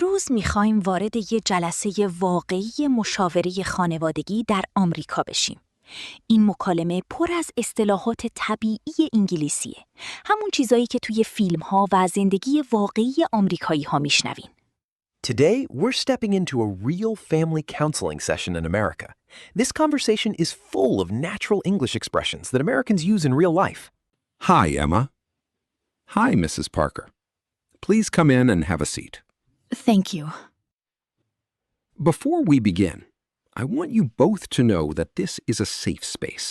امروز میخوایم وارد یه جلسه واقعی مشاوره خانوادگی در آمریکا بشیم. این مکالمه پر از اصطلاحات طبیعی انگلیسیه. همون چیزایی که توی فیلم‌ها و زندگی واقعی آمریکایی‌ها میشنوین. Today, we're stepping into a real family counseling session in America. This conversation is full of natural English expressions that Americans use in real life. Hi, Emma. Hi, Mrs. Parker. Please come in and have a seat. Thank you. Before we begin, I want you both to know that this is a safe space.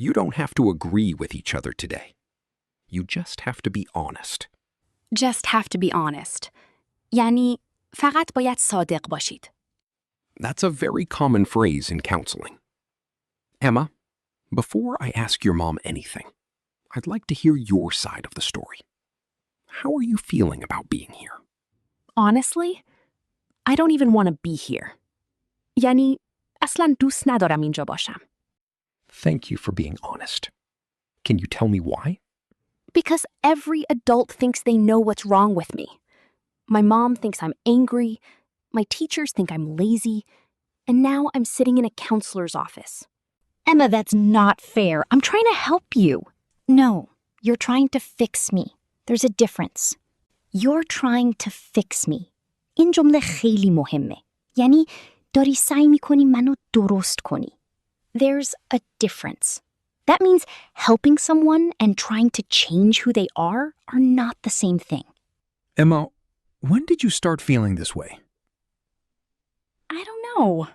You don't have to agree with each other today. You just have to be honest. Just have to be honest. یعنی فقط باید صادق باشید. That's a very common phrase in counseling. Emma, before I ask your mom anything, I'd like to hear your side of the story. How are you feeling about being here? Honestly, I don't even want to be here. یعنی اصلاً دوست ندارم اینجا باشم. Thank you for being honest. Can you tell me why? Because every adult thinks they know what's wrong with me. My mom thinks I'm angry, my teachers think I'm lazy, and now I'm sitting in a counselor's office. Emma, that's not fair. I'm trying to help you. No, you're trying to fix me. There's a difference. You're trying to fix me. این جمله خیلی مهمه. یعنی داری سعی می‌کنی منو درست کنی. There's a difference. That means helping someone and trying to change who they are not the same thing. Emma, when did you start feeling this way? I don't know.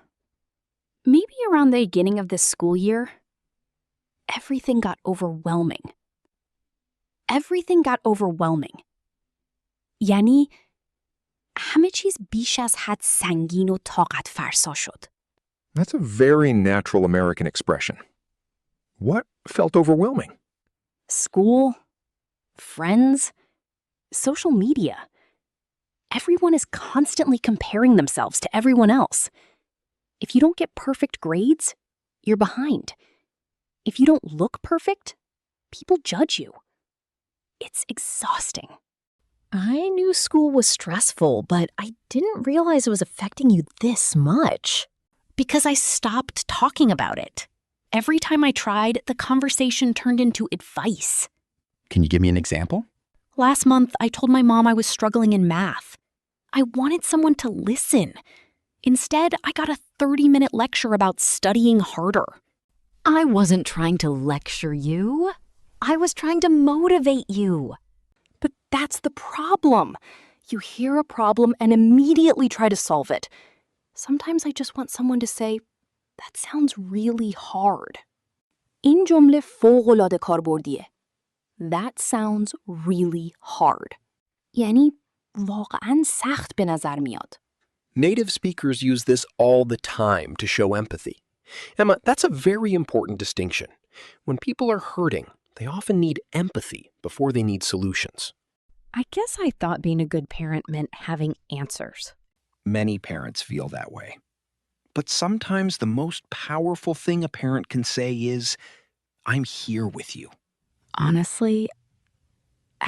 Maybe around the beginning of this school year. Everything got overwhelming. Everything got overwhelming. یعنی همه چیز بیش از حد سنگین و طاقت فرسا شد. That's a very natural American expression. What felt overwhelming? School, friends, social media. Everyone is constantly comparing themselves to everyone else. If you don't get perfect grades, you're behind. If you don't look perfect, people judge you. It's exhausting. I knew school was stressful, but I didn't realize it was affecting you this much. Because I stopped talking about it. Every time I tried, the conversation turned into advice. Can you give me an example? Last month, I told my mom I was struggling in math. I wanted someone to listen. Instead, I got a 30-minute lecture about studying harder. I wasn't trying to lecture you. I was trying to motivate you. But that's the problem. You hear a problem and immediately try to solve it. Sometimes I just want someone to say, that sounds really hard. این جمله فوق‌العاده کاربردیه. That sounds really hard. یعنی واقعاً سخت به نظر میاد. Native speakers use this all the time to show empathy. Emma, that's a very important distinction. When people are hurting, they often need empathy before they need solutions. I guess I thought being a good parent meant having answers. Many parents feel that way. But sometimes the most powerful thing a parent can say is, I'm here with you. Honestly,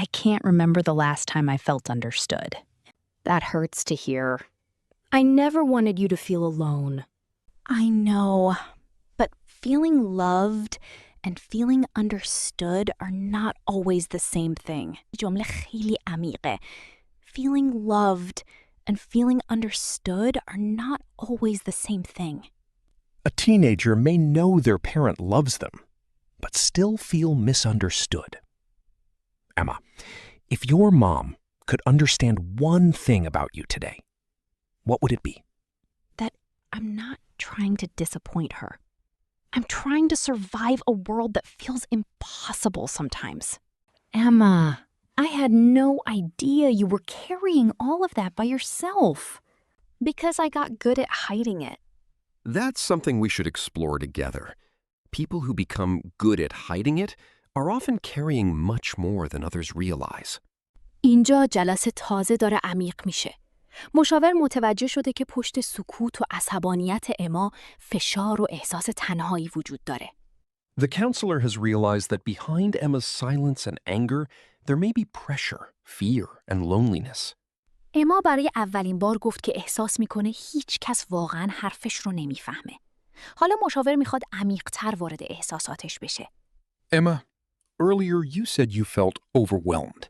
I can't remember the last time I felt understood. That hurts to hear. I never wanted you to feel alone. I know, but feeling loved and feeling understood are not always the same thing. جمله خیلی عمیقه. Feeling loved and feeling understood are not always the same thing. A teenager may know their parent loves them, but still feel misunderstood. Emma, if your mom could understand one thing about you today, what would it be? That I'm not trying to disappoint her. I'm trying to survive a world that feels impossible sometimes. Emma, I had no idea you were carrying all of that by yourself. Because I got good at hiding it. That's something we should explore together. People who become good at hiding it are often carrying much more than others realize. اینجا جلسه تازه داره عمیق میشه. مشاور متوجه شده که پشت سکوت و عصبانیت اما فشار و احساس تنهایی وجود داره. The counselor has realized that behind Emma's silence and anger, there may be pressure, fear, and loneliness. اما برای اولین بار گفت که احساس میکنه هیچ کس واقعا حرفش رو نمیفهمه. حالا مشاور میخواد عمیق‌تر وارد احساساتش بشه. Emma, earlier you said you felt overwhelmed.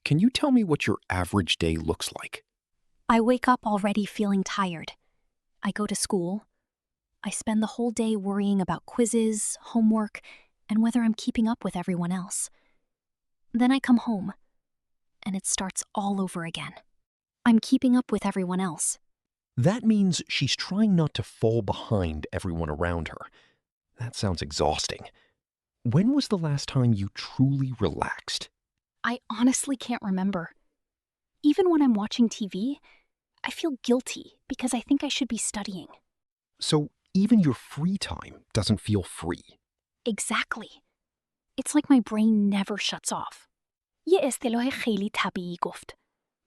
Can you tell me what your average day looks like? I wake up already feeling tired. I go to school. I spend the whole day worrying about quizzes, homework, and whether I'm keeping up with everyone else. Then I come home, and it starts all over again. I'm keeping up with everyone else. That means she's trying not to fall behind everyone around her. That sounds exhausting. When was the last time you truly relaxed? I honestly can't remember. Even when I'm watching TV, I feel guilty because I think I should be studying. So even your free time doesn't feel free. Exactly. It's like my brain never shuts off. یه اصطلاح خیلی طبیعی گفت.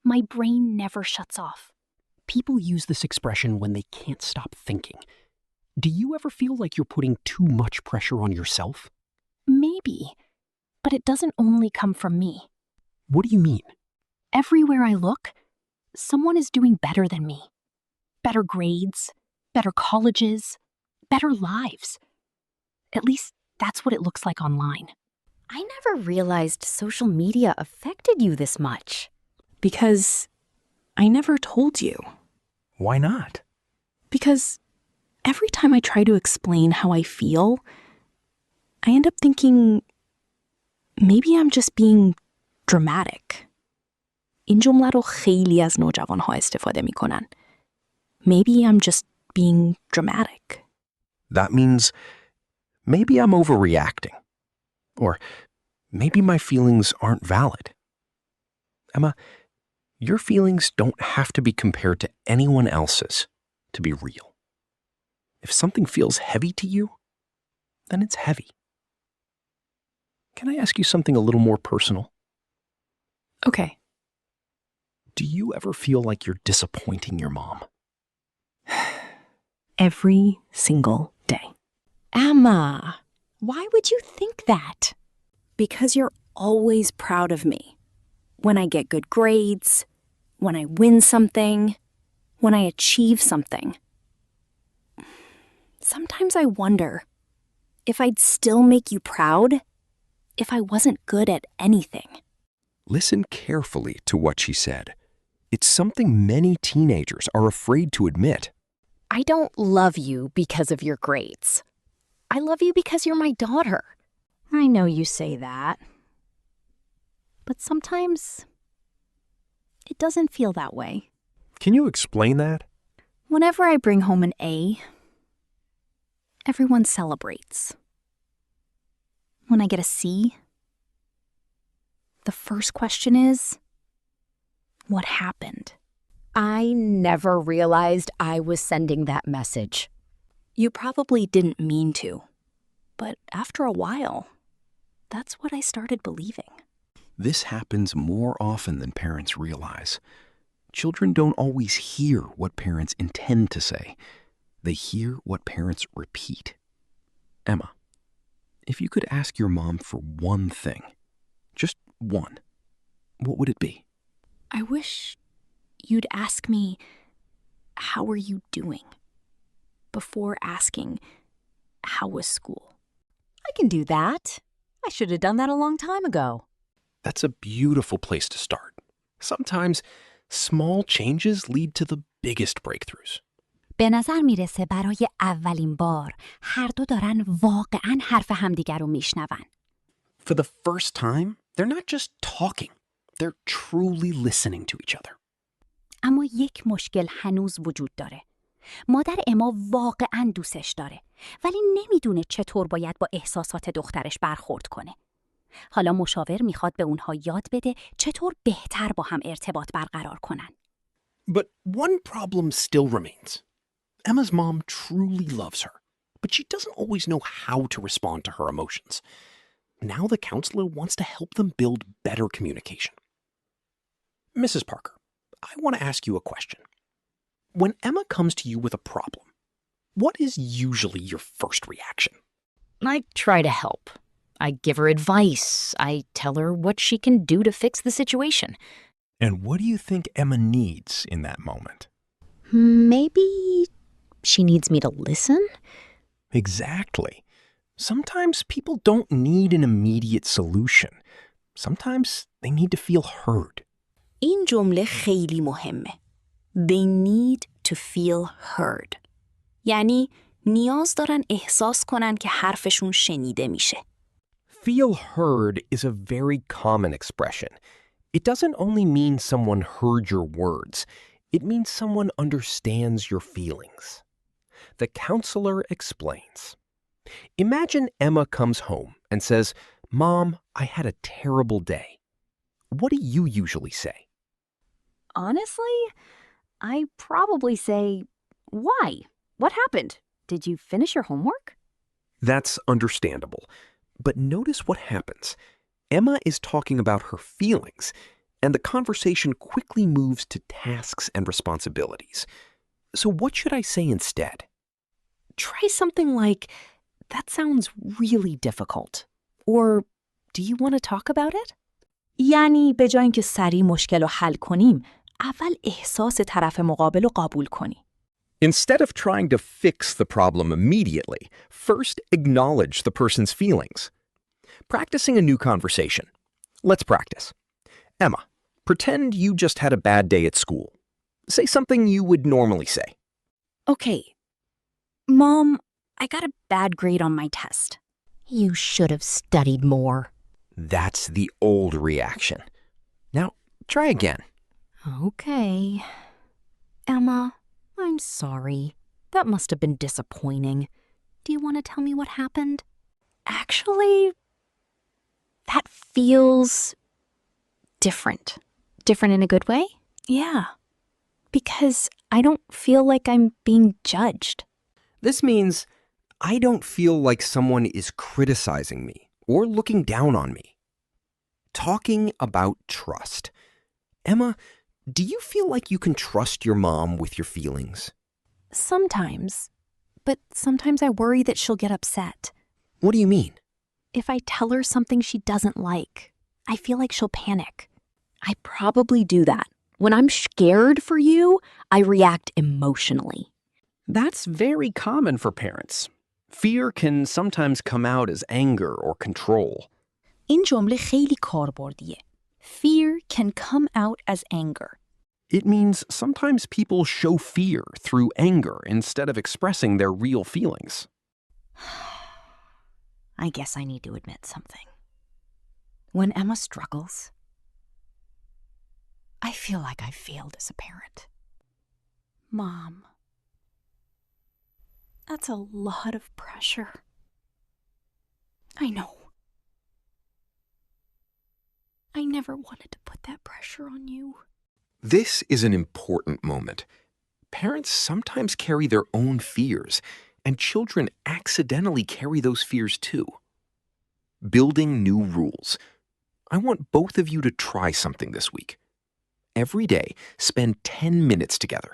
My brain never shuts off. People use this expression when they can't stop thinking. Do you ever feel like you're putting too much pressure on yourself? Maybe, but it doesn't only come from me. What do you mean? Everywhere I look, someone is doing better than me. Better grades, better colleges, better lives. At least that's what it looks like online. I never realized social media affected you this much. Because I never told you. Why not? Because every time I try to explain how I feel, I end up thinking maybe I'm just being dramatic. این جمله رو خیلی از نوجوان‌ها استفاده می‌کنن. Maybe I'm just being dramatic. That means maybe I'm overreacting. Or maybe my feelings aren't valid. Emma, your feelings don't have to be compared to anyone else's to be real. If something feels heavy to you, then it's heavy. Can I ask you something a little more personal? Okay. Do you ever feel like you're disappointing your mom? Every single day. Emma, why would you think that? Because you're always proud of me. When I get good grades, when I win something, when I achieve something. Sometimes I wonder if I'd still make you proud if I wasn't good at anything. Listen carefully to what she said. It's something many teenagers are afraid to admit. I don't love you because of your grades. I love you because you're my daughter. I know you say that. But sometimes it doesn't feel that way. Can you explain that? Whenever I bring home an A, everyone celebrates. When I get a C, the first question is, what happened? I never realized I was sending that message. You probably didn't mean to, but after a while, that's what I started believing. This happens more often than parents realize. Children don't always hear what parents intend to say. They hear what parents repeat. Emma, if you could ask your mom for one thing, just one, what would it be? I wish you'd ask me, how are you doing? Before asking, how was school? I can do that. I should have done that a long time ago. That's a beautiful place to start. Sometimes small changes lead to the biggest breakthroughs. به نظر میرسه برای اولین بار هر دو دارن واقعاً حرف همدیگر رو میشنون. For the first time, they're not just talking. They're truly listening to each other. اما یک مشکل هنوز وجود داره. مادر اما واقعاً دوستش داره ولی نمیدونه چطور باید با احساسات دخترش برخورد کنه. حالا مشاور میخواد به اونها یاد بده چطور بهتر با هم ارتباط برقرار کنن. But one problem still remains. Emma's mom truly loves her, but she doesn't always know how to respond to her emotions. Now the counselor wants to help them build better communication. Mrs. Parker, I want to ask you a question. When Emma comes to you with a problem, what is usually your first reaction? I try to help. I give her advice. I tell her what she can do to fix the situation. And what do you think Emma needs in that moment? Maybe she needs me to listen? Exactly. Sometimes people don't need an immediate solution. Sometimes they need to feel heard. این جمله خیلی مهمه. They need to feel heard. یعنی نیاز دارن احساس کنن که حرفشون شنیده میشه. Feel heard is a very common expression. It doesn't only mean someone heard your words. It means someone understands your feelings. The counselor explains. Imagine Emma comes home and says, "Mom, I had a terrible day." What do you usually say? Honestly, I probably say, why? What happened? Did you finish your homework? That's understandable. But notice what happens. Emma is talking about her feelings, and the conversation quickly moves to tasks and responsibilities. So what should I say instead? Try something like, that sounds really difficult. Or, do you want to talk about it? یعنی به جای اینکه سریع مشکل رو حل کنیم، اول احساس طرف مقابل رو قبول کنی. Instead of trying to fix the problem immediately, first acknowledge the person's feelings. Practicing a new conversation. Let's practice. Emma, pretend you just had a bad day at school. Say something you would normally say. Okay. Mom, I got a bad grade on my test. You should have studied more. That's the old reaction. Now, try again. Okay. Emma, I'm sorry. That must have been disappointing. Do you want to tell me what happened? Actually, that feels different. Different in a good way? Yeah. Because I don't feel like I'm being judged. This means I don't feel like someone is criticizing me or looking down on me. Talking about trust. Emma, do you feel like you can trust your mom with your feelings? Sometimes. But sometimes I worry that she'll get upset. What do you mean? If I tell her something she doesn't like, I feel like she'll panic. I probably do that. When I'm scared for you, I react emotionally. That's very common for parents. Fear can sometimes come out as anger or control. این جمله خیلی کاربردیه. Fear can come out as anger. It means sometimes people show fear through anger instead of expressing their real feelings. I guess I need to admit something. When Emma struggles, I feel like I failed as a parent. Mom, that's a lot of pressure. I know. I never wanted to put that pressure on you. This is an important moment. Parents sometimes carry their own fears, and children accidentally carry those fears too. Building new rules. I want both of you to try something this week. Every day, spend 10 minutes together.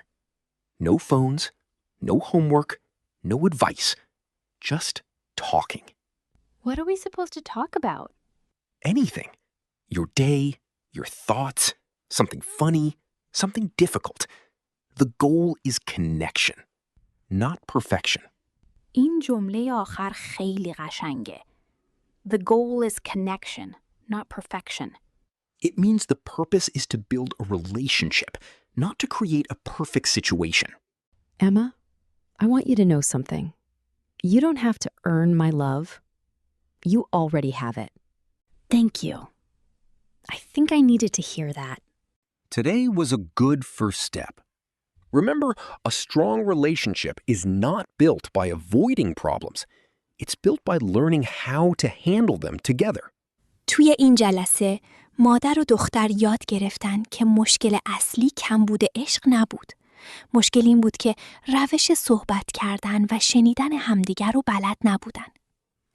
No phones, no homework, no advice. Just talking. What are we supposed to talk about? Anything. Your day, your thoughts, something funny, something difficult. The goal is connection, not perfection. این جمله آخر خیلی قشنگه. The goal is connection, not perfection. It means the purpose is to build a relationship, not to create a perfect situation. Emma, I want you to know something. You don't have to earn my love. You already have it. Thank you. I think I needed to hear that. Today was a good first step. Remember, a strong relationship is not built by avoiding problems. It's built by learning how to handle them together. توی این جلسه مادر و دختر یاد گرفتن که مشکل اصلی کمبود عشق نبود. مشکل این بود که روش صحبت کردن و شنیدن همدیگر رو بلد نبودن.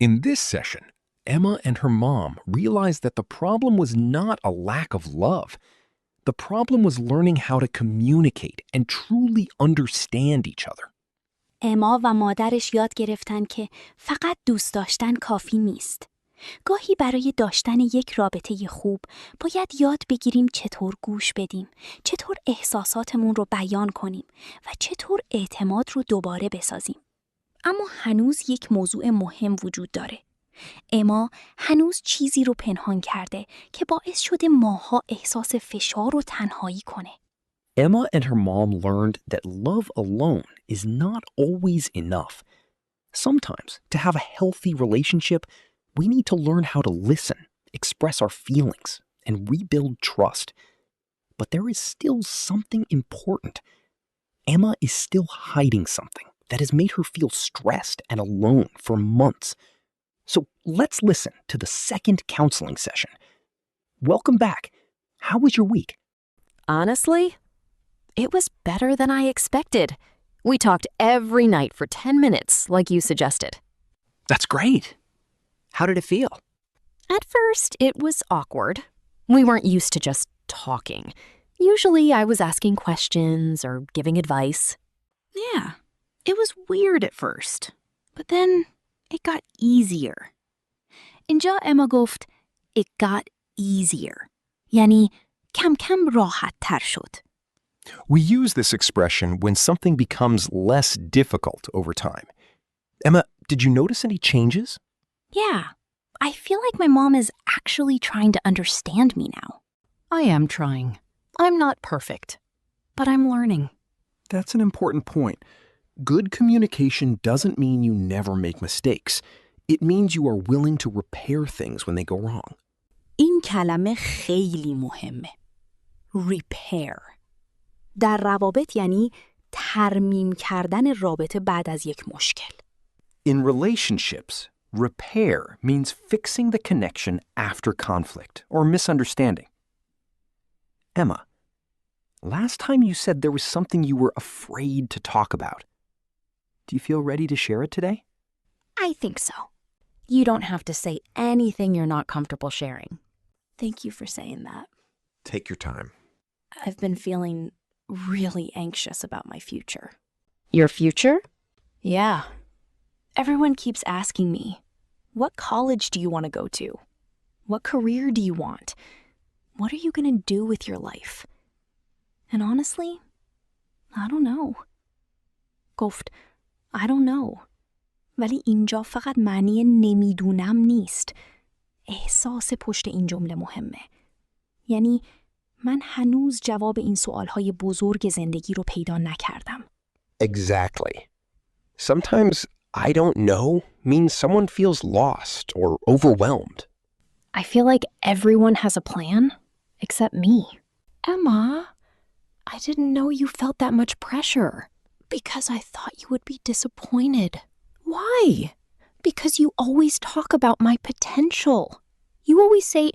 In this session, Emma and her mom realized that the problem was not a lack of love. The problem was learning how to communicate and truly understand each other. اما و مادرش یاد گرفتن که فقط دوست داشتن کافی نیست. گاهی برای داشتن یک رابطه خوب باید یاد بگیریم چطور گوش بدیم، چطور احساساتمون رو بیان کنیم و چطور اعتماد رو دوباره بسازیم. اما هنوز یک موضوع مهم وجود داره. اما هنوز چیزی رو پنهان کرده که باعث شده ماها احساس فشار و تنهایی کنه. Emma and her mom learned that love alone is not always enough. Sometimes, to have a healthy relationship, we need to learn how to listen, express our feelings, and rebuild trust. But there is still something important. Emma is still hiding something that has made her feel stressed and alone for months. So let's listen to the second counseling session. Welcome back. How was your week? Honestly, it was better than I expected. We talked every night for 10 minutes, like you suggested. That's great. How did it feel? At first, it was awkward. We weren't used to just talking. Usually, I was asking questions or giving advice. Yeah, it was weird at first, but then it got easier. اینجا اما گفت it got easier. یعنی کم کم راحت تر شد. We use this expression when something becomes less difficult over time. Emma, did you notice any changes? Yeah, I feel like my mom is actually trying to understand me now. I am trying. I'm not perfect, but I'm learning. That's an important point. Good communication doesn't mean you never make mistakes. It means you are willing to repair things when they go wrong. این کلمه خیلی مهمه. Repair. در روابط یعنی ترمیم کردن رابطه بعد از یک مشکل. In relationships, repair means fixing the connection after conflict or misunderstanding. Emma, last time you said there was something you were afraid to talk about. Do you feel ready to share it today? I think so. You don't have to say anything you're not comfortable sharing. Thank you for saying that. Take your time. I've been feeling really anxious about my future. Your future? Yeah. Everyone keeps asking me, what college do you want to go to? What career do you want? What are you going to do with your life? And honestly, I don't know. گفت, I don't know. ولی اینجا فقط معنی نمیدونم نیست. احساس پشت این جمله مهمه. یعنی من هنوز جواب این سوالهای بزرگ زندگی رو پیدا نکردم. Exactly. Sometimes I don't know means someone feels lost or overwhelmed. I feel like everyone has a plan, except me. Emma, I didn't know you felt that much pressure. Because I thought you would be disappointed. Why? Because you always talk about my potential. You always say,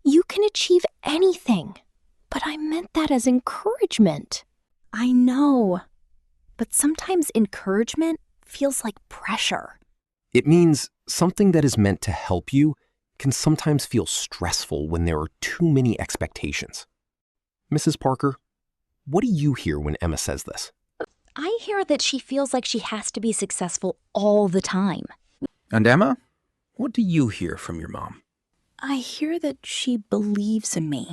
you can achieve anything. But I meant that as encouragement. I know. But sometimes encouragement feels like pressure. It means something that is meant to help you can sometimes feel stressful when there are too many expectations. Mrs. Parker, what do you hear when Emma says this? I hear that she feels like she has to be successful all the time. And Emma, what do you hear from your mom? I hear that she believes in me.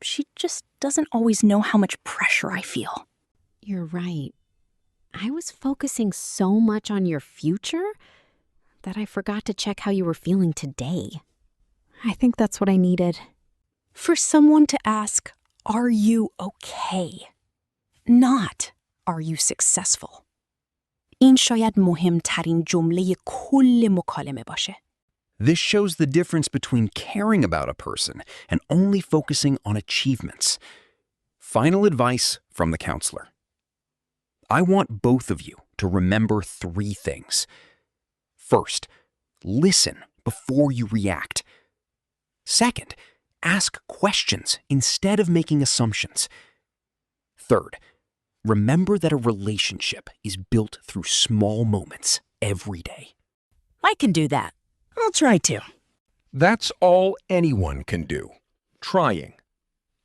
She just doesn't always know how much pressure I feel. You're right. I was focusing so much on your future that I forgot to check how you were feeling today. I think that's what I needed. For someone to ask, are you okay? Not, are you successful? این شاید مهمترین جمله کل مکالمه باشه. This shows the difference between caring about a person and only focusing on achievements. Final advice from the counselor. I want both of you to remember 3 things. First, listen before you react. Second, ask questions instead of making assumptions. Third, remember that a relationship is built through small moments every day. I can do that. I'll try to. That's all anyone can do. Trying,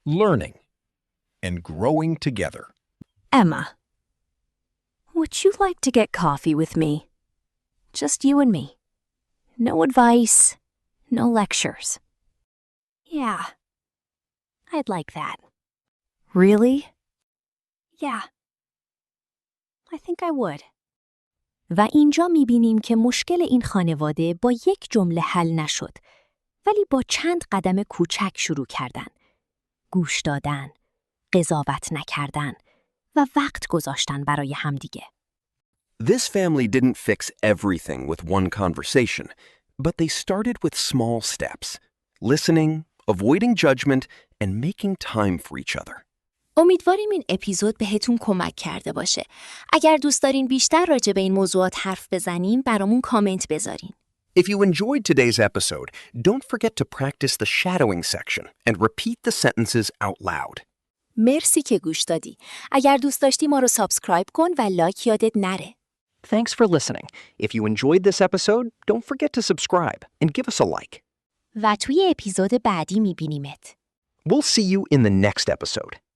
learning, and growing together. Emma, would you like to get coffee with me? Just you and me. No advice, No lectures. Yeah. I'd like that. Really? Yeah. I think I would. و اینجا می‌بینیم که مشکل این خانواده با یک جمله حل نشد، ولی با چند قدم کوچک شروع کردن. گوش دادن، قضاوت نکردن و وقت گذاشتن برای همدیگه. This family didn't fix everything with one conversation, but they started with small steps, listening, avoiding judgment, and making time for each other. امیدواریم این اپیزود بهتون کمک کرده باشه. اگر دوست دارین بیشتر راجع به این موضوعات حرف بزنیم، برامون کامنت بذارین. If you enjoyed today's episode, don't forget to practice the shadowing section and repeat the sentences out loud. مرسی که گوش دادی. اگر دوست داشتی ما رو سابسکرایب کن و لایک یادت نره. Thanks for listening. If you enjoyed this episode, don't forget to subscribe and give us a like. و توی اپیزود بعدی میبینیمت. We'll see you in the next episode.